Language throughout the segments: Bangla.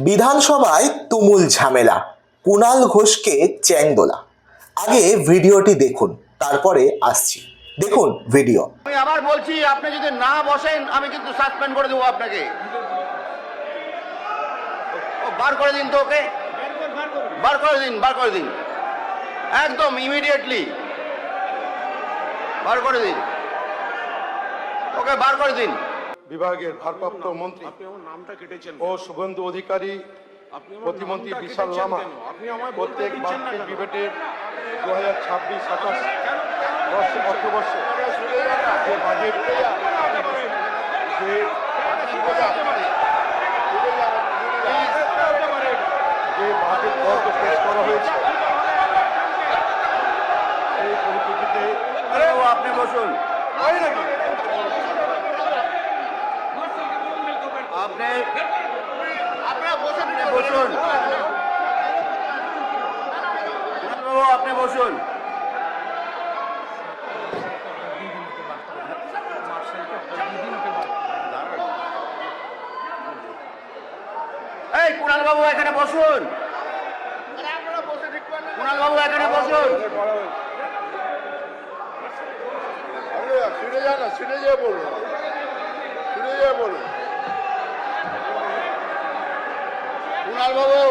বিধানসভায় তুমুল ঝামেলা, কুণাল ঘোষকে চ্যাংদোলা। আগে ভিডিওটি দেখুন, তারপরে আসছি। দেখুন ভিডিও। আমি আবার বলছি, আপনি যদি না বসেন আমি কিন্তু সাসপেন্ড করে দেবো আপনাকে। বার করে দিন তো ওকে, বার করে দিন একদম ইমিডিয়েটলি বার করে দিন ওকে, বার করে দিন। বিভাগের ভারপ্রাপ্ত মন্ত্রী ও শুভেন্দু অধিকারী, প্রতিমন্ত্রী বিশাল লামা প্রত্যেক বাজেট ডিবেটের 2026-27 অর্থবর্ষে যে বাজেট বরাদ্দ পেশ করা হয়েছে, এই পরিপ্রেক্ষিতে আপনি বসুন, আপনি বসুন। এই কুণাল বাবু এখানে বসুন, কুণাল বাবু এখানে বসুন। শুনে যান না, শুনে যেয়ে বলুন, শুনে যেয়ে বলুন। কুণাল বাবু,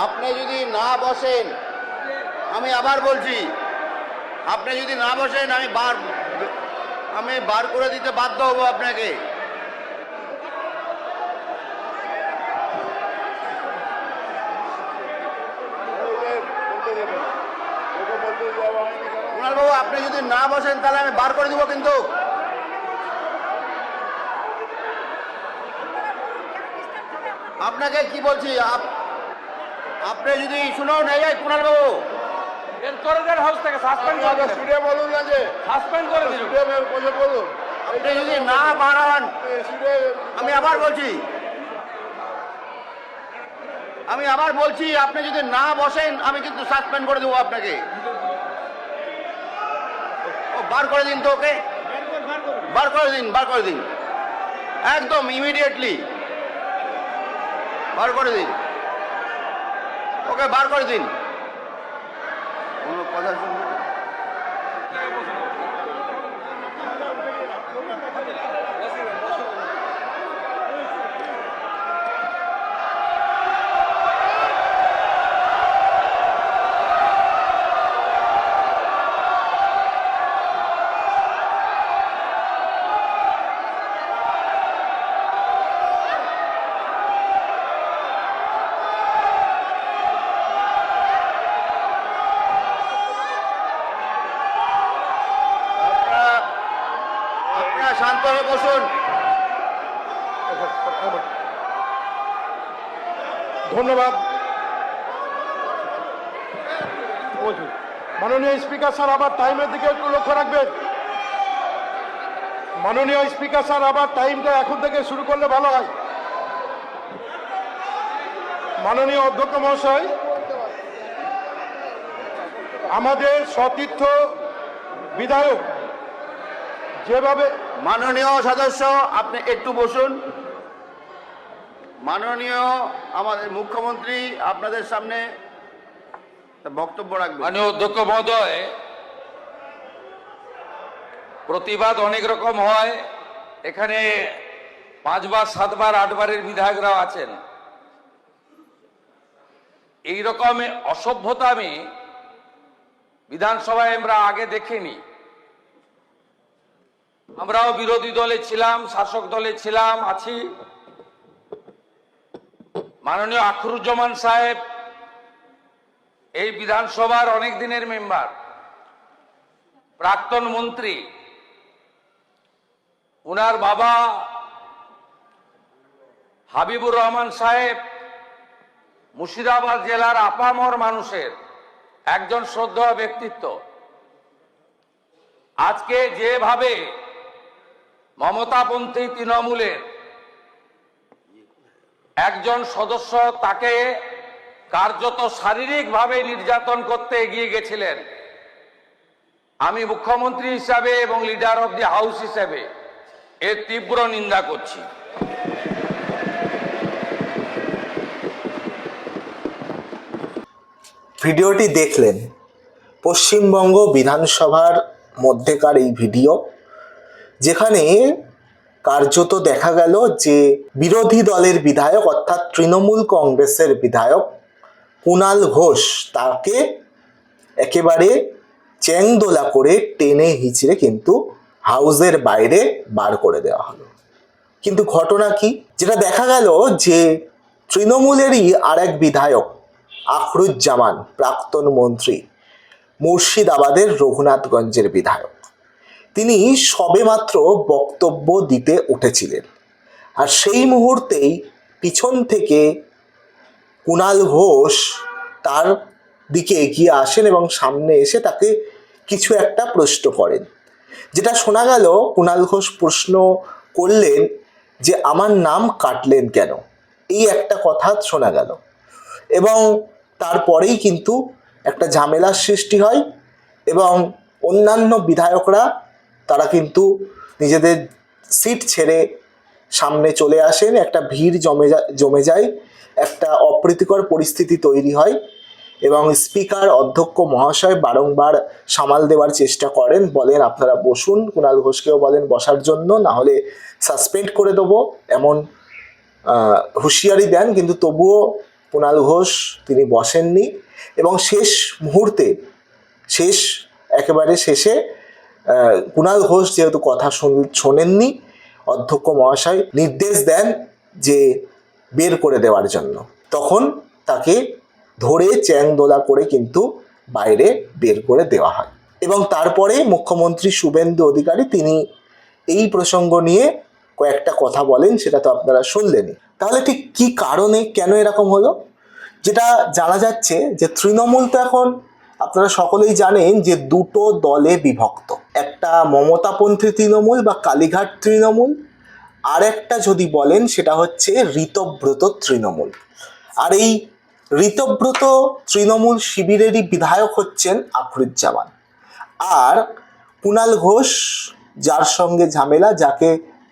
আপনি যদি না বসেন, আমি আবার বলছি, আপনি যদি না বসেন আমি বার করে দিতে বাধ্য হব আপনাকে। কুণাল বাবু, আপনি যদি না বসেন তাহলে আমি বার করে দিব কিন্তু। আপনাকে কি বলছি, আপনি যদি শুনুন, এই কুণাল বাবু, হাউস থেকে সাসপেন্ড করে দিন, স্টুডিও বলুন না যে সাসপেন্ড করে দিন, স্টুডিও বলুন। আপনি যদি না বাড়ান, আমি আবার বলছি, আপনি যদি না বসেন আমি কিন্তু সাসপেন্ড করে দেবো আপনাকে। বার করে দিন তো ওকে, বার করে দিন একদম ইমিডিয়েটলি বার করে দিন ওকে, বার করে দিন। কোনো কথা শুনবে না। শান্ত হয়ে বসুন। ধন্যবাদ। মাননীয় স্পিকার স্যার, আবার টাইমের দিকে একটু লক্ষ্য রাখবেন। মাননীয় স্পিকার স্যার, আবার টাইমটা এখন থেকে শুরু করলে ভালো হয়। মাননীয় অধ্যক্ষ মহাশয়, আমাদের সতীর্থ বিধায়ক যেভাবে, মাননীয় সদস্য আপনি একটু বসুন। মাননীয় আমাদের মুখ্যমন্ত্রী আপনাদের সামনে বক্তব্য রাখবেন। মাননীয় অধ্যক্ষ মহোদয়, প্রতিবাদ অনেক রকম হয়, এখানে 5 বার 7 বার 8 বারের বিধায়করাও আছেন। এই রকম অসভ্যতা আমি বিধানসভায় আমরা আগে দেখিনি। আমরাও বিরোধী দলে ছিলাম, শাসক দলে ছিলাম, আছি। মাননীয় আখরুজ্জামান সাহেব এই বিধানসভার অনেক দিনের মেম্বার, প্রাক্তন মন্ত্রী। উনার বাবা হাবিবুর রহমান সাহেব মুর্শিদাবাদ জেলার আপামর মানুষের একজন শ্রদ্ধেয় ব্যক্তিত্ব। আজকে যেভাবে মমতাপন্থী তৃণমূলের একজন সদস্য তাকে কার্যত শারীরিকভাবে নির্যাতন করতে এগিয়ে গেছিলেন, আমি মুখ্যমন্ত্রী হিসাবে এবং লিডার অফ দি হাউস হিসাবে এর তীব্র নিন্দা করছি। ভিডিওটি দেখলেন পশ্চিমবঙ্গ বিধানসভার মধ্যেকার এই ভিডিও, যেখানে কার্যত দেখা গেল যে বিরোধী দলের বিধায়ক অর্থাৎ তৃণমূল কংগ্রেসের বিধায়ক কুণাল ঘোষ, তাকে একেবারে চ্যাংদোলা করে টেনে হিচড়ে কিন্তু হাউসের বাইরে বার করে দেওয়া হলো। কিন্তু ঘটনা কি, যেটা দেখা গেল যে তৃণমূলেরই আর এক বিধায়ক আখরুজ্জামান, প্রাক্তন মন্ত্রী, মুর্শিদাবাদের রঘুনাথগঞ্জের বিধায়ক, তিনি সবেমাত্র বক্তব্য দিতে উঠেছিলেন, আর সেই মুহূর্তেই পিছন থেকে কুণাল ঘোষ তার দিকে এগিয়ে আসেন এবং সামনে এসে তাকে কিছু একটা প্রশ্ন করেন। যেটা শোনা গেল, কুণাল ঘোষ প্রশ্ন করলেন যে আমার নাম কাটলেন কেন, এই একটা কথা শোনা গেল। এবং তারপরেই কিন্তু একটা ঝামেলার সৃষ্টি হয় এবং অন্যান্য বিধায়করা তারা কিন্তু নিজেদের সিট ছেড়ে সামনে চলে আসেন, একটা ভিড় জমে যায়, একটা অপ্রীতিকর পরিস্থিতি তৈরি হয় এবং স্পিকার অধ্যক্ষ মহাশয় বারংবার সামাল দেওয়ার চেষ্টা করেন, বলেন আপনারা বসুন, কুণাল ঘোষকেও বলেন বসার জন্য, না হলে সাসপেন্ড করে দেবো, এমন হুঁশিয়ারি দেন। কিন্তু তবুও কুণাল ঘোষ তিনি বসেননি এবং শেষ মুহূর্তে, একেবারে শেষে কুণাল ঘোষ যেহেতু কথা শোনেননি, অধ্যক্ষ মহাশয় নির্দেশ দেন যে বের করে দেওয়ার জন্য। তখন তাকে ধরে চ্যাংদোলা করে কিন্তু বাইরে বের করে দেওয়া হয় এবং তারপরে মুখ্যমন্ত্রী শুভেন্দু অধিকারী তিনি এই প্রসঙ্গ নিয়ে কয়েকটা কথা বলেন, সেটা তো আপনারা শুনলেনই। তাহলে ঠিক কি কারণে, কেন এরকম হলো? যেটা জানা যাচ্ছে যে তৃণমূল তো এখন আপনারা সকলেই জানেন যে দুটো দলে বিভক্ত, একটা মমতাপন্থী তৃণমূল বা কালীঘাট তৃণমূল, আর একটা যদি বলেন সেটা হচ্ছে ঋতব্রত তৃণমূল। আর এই ঋতব্রত তৃণমূল শিবিরেরই বিধায়ক হচ্ছেন আখরুজ্জামান, আর কুণাল ঘোষ যার সঙ্গে ঝামেলা, যাকে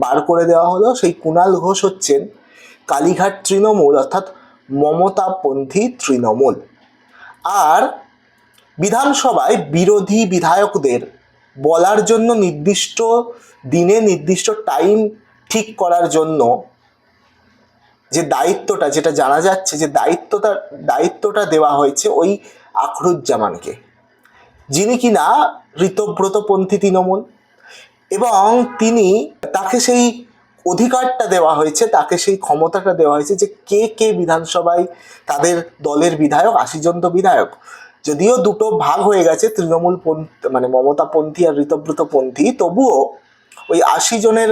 বার করে দেওয়া হলো, সেই কুণাল ঘোষ হচ্ছেন কালীঘাট তৃণমূল অর্থাৎ মমতাপন্থী তৃণমূল। আর বিধানসভায় বিরোধী বিধায়কদের বলার জন্য নির্দিষ্ট দিনে নির্দিষ্ট টাইম ঠিক করার জন্য যে দায়িত্বটা, যেটা জানা যাচ্ছে যে দায়িত্বটা দেওয়া হয়েছে ওই আখরুজ্জামানকে, যিনি কিনা ঋতব্রতপন্থী তৃণমূল, এবং তাকে সেই অধিকারটা দেওয়া হয়েছে, তাকে সেই ক্ষমতাটা দেওয়া হয়েছে যে কে কে বিধানসভায় তাদের দলের বিধায়ক, 80 জন তো বিধায়ক, যদিও দুটো ভাগ হয়ে গেছে, তৃণমূল মানে মমতাপন্থী আর ঋতব্রতপন্থী, তবুও ওই 80 জনের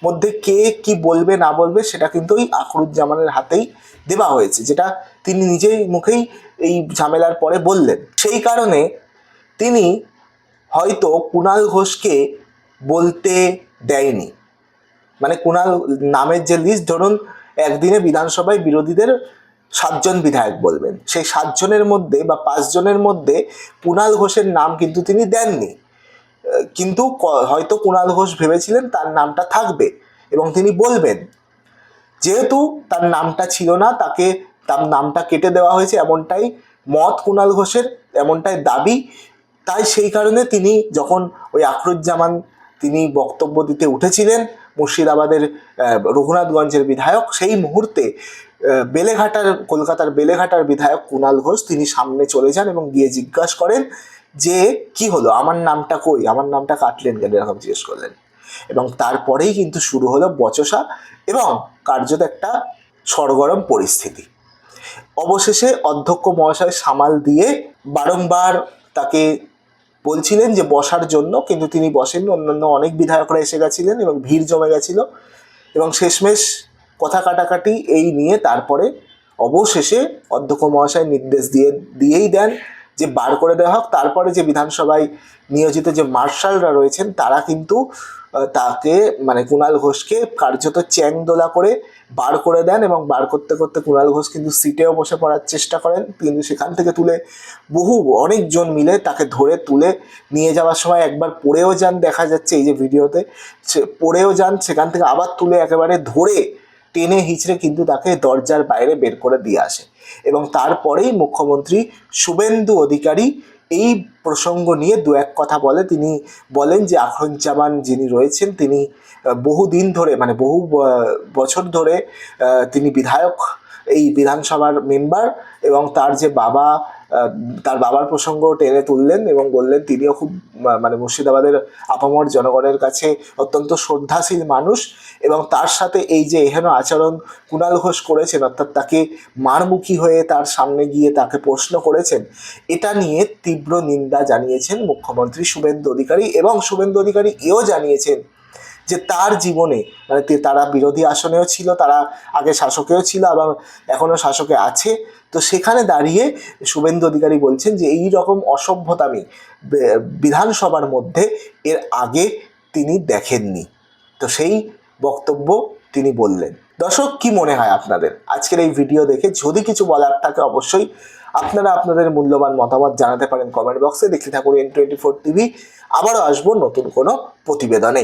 মধ্যে কে কি বলবে না বলবে সেটা কিন্তু ওই আখরুজ্জামানের হাতেই দেওয়া হয়েছে, যেটা তিনি নিজেই মুখেই এই ঝামেলার পরে বললেন। সেই কারণে তিনি হয়তো কুণাল ঘোষকে বলতে দেয়নি, মানে কুণাল নামের যে লিস্ট, ধরুন একদিনে বিধানসভায় বিরোধীদের 7 জন বিধায়ক বলবেন, সেই 7 জনের মধ্যে বা 5 জনের মধ্যে কুণাল ঘোষের নাম কিন্তু তিনি দেননি। কিন্তু হয়তো কুণাল ঘোষ ভেবেছিলেন তার নামটা থাকবে এবং তিনি বলবেন, যেহেতু তার নামটা ছিল না, তার নামটা কেটে দেওয়া হয়েছে, এমনটাই মত কুণাল ঘোষের, এমনটাই দাবি। তাই সেই কারণে তিনি যখন ওই আখরুজ্জামান তিনি বক্তব্য দিতে উঠেছিলেন, মুর্শিদাবাদের রঘুনাথগঞ্জের বিধায়ক, সেই মুহূর্তে কলকাতার বেলেঘাটার বিধায়ক কুণাল ঘোষ তিনি সামনে চলে যান এবং গিয়ে জিজ্ঞাসা করেন যে কি হলো, আমার নামটা কই, আমার নামটা কাটলেন কেন, এরকম জিজ্ঞেস করলেন। এবং তারপরেই কিন্তু শুরু হলো বচসা এবং কার্যত একটা সরগরম পরিস্থিতি। অবশেষে অধ্যক্ষ মহাশয় সামাল দিয়ে বারংবার তাকে বলছিলেন যে বসার জন্য, কিন্তু তিনি বসেননি। অন্যান্য অনেক বিধায়করা এসে গেছিলেন এবং ভিড় জমে গেছিল এবং শেষমেশ কথা কাটাকাটি এই নিয়ে তারপরে অবশেষে অধ্যক্ষ মহাশয় নির্দেশ দিয়েই দেন যে বার করে দেওয়া হোক। তারপরে যে বিধানসভায় নিয়োজিত যে মার্শালরা রয়েছেন তারা কিন্তু তাকে মানে কুণাল ঘোষকে কার্যত চ্যাংদোলা করে বার করে দেন এবং বার করতে করতে কুণাল ঘোষ কিন্তু সিটেও বসে পড়ার চেষ্টা করেন, কিন্তু সেখান থেকে তুলে অনেকজন মিলে তাকে ধরে তুলে নিয়ে যাওয়ার সময় একবার পড়েও যান, দেখা যাচ্ছে এই যে ভিডিওতে পড়েও যান, সেখান থেকে আবার তুলে একেবারে ধরে টেনে হিচড়ে কিন্তু তাকে দরজার বাইরে বের করে দিয়ে আসে। এবং তারপরেই মুখ্যমন্ত্রী শুভেন্দু অধিকারী এই প্রসঙ্গ নিয়ে দু এক কথা বলে। তিনি বলেন যে আখরুজ্জামান যিনি রয়েছেন তিনি বহুদিন ধরে মানে বহু বছর ধরে তিনি বিধায়ক, এই বিধানসভার মেম্বার, এবং তার যে বাবা, তার বাবার প্রসঙ্গ টেনে তুললেন এবং বললেন তিনিও খুব মানে মুর্শিদাবাদের আপামর জনগণের কাছে অত্যন্ত শ্রদ্ধাশীল মানুষ। এবং তার সাথে এই যে এহেন আচরণ কুণাল ঘোষ করেছেন, অর্থাৎ তাকে মারমুখী হয়ে তার সামনে গিয়ে তাকে প্রশ্ন করেছেন, এটা নিয়ে তীব্র নিন্দা জানিয়েছেন মুখ্যমন্ত্রী শুভেন্দু অধিকারী। এবং শুভেন্দু অধিকারী এও জানিয়েছেন যে তার জীবনে মানে তারা বিরোধী আসনেও ছিল, তারা আগে শাসকেও ছিল, আবার এখনো শাসকে আছে। তো সেখানে দাঁড়িয়ে শুভেন্দু অধিকারী বলছেন যে এই রকম অসভ্যতামি বিধানসভার মধ্যে এর আগে তিনি দেখেননি। তো সেই বক্তব্য তিনি বললেন। দর্শক, কি মনে হয় আপনাদের আজকের এই ভিডিও দেখে? যদি কিছু বলার থাকে অবশ্যই আপনারা আপনাদের মূল্যবান মতামত জানাতে পারেন কমেন্ট বক্সে। দেখতে থাকুন N24 টিভি। আবারও আসবো নতুন কোনো প্রতিবেদনে।